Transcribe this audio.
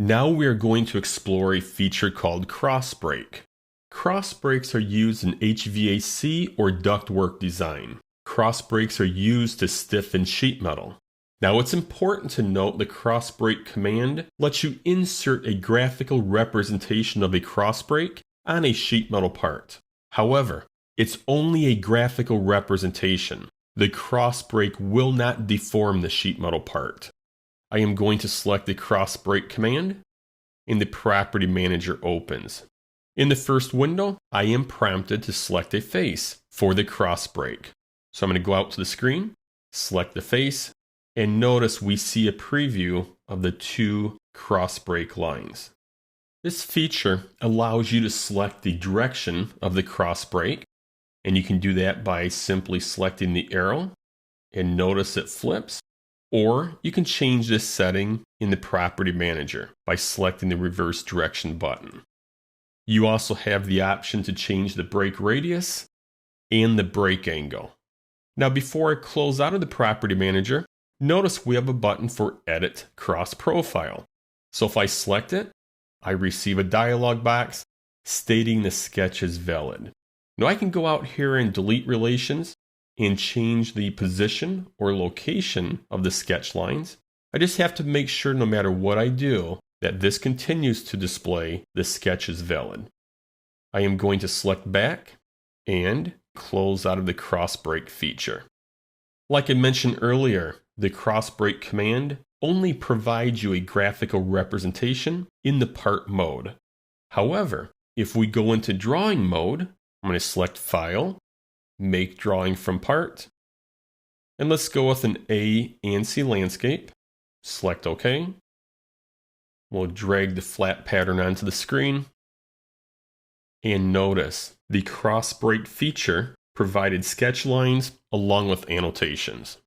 Now we are going to explore a feature called cross break. Cross breaks are used in HVAC or ductwork design. Cross breaks are used to stiffen sheet metal. Now it's important to note the cross break command lets you insert a graphical representation of a cross break on a sheet metal part. However, it's only a graphical representation. The cross break will not deform the sheet metal part. I am going to select the cross break command, and the Property Manager opens. In the first window, I am prompted to select a face for the cross break. So I'm going to go out to the screen, select the face, and notice we see a preview of the two cross break lines. This feature allows you to select the direction of the cross break, and you can do that by simply selecting the arrow and notice it flips, or you can change this setting in the Property Manager by selecting the reverse direction button. You also have the option to change the break radius and the break angle. Now before I close out of the Property Manager, notice we have a button for Edit Cross Profile. So if I select it, I receive a dialog box stating the sketch is valid. Now I can go out here and delete relations and change the position or location of the sketch lines. I just have to make sure no matter what I do that this continues to display the sketch is valid. I am going to select back and close out of the cross break feature. Like I mentioned earlier, the cross break command only provides you a graphical representation in the part mode. However, if we go into drawing mode, I'm going to select File, Make Drawing from Part, and let's go with an ANSI landscape. Select OK. We'll drag the flat pattern onto the screen. And notice the cross break feature provided sketch lines along with annotations.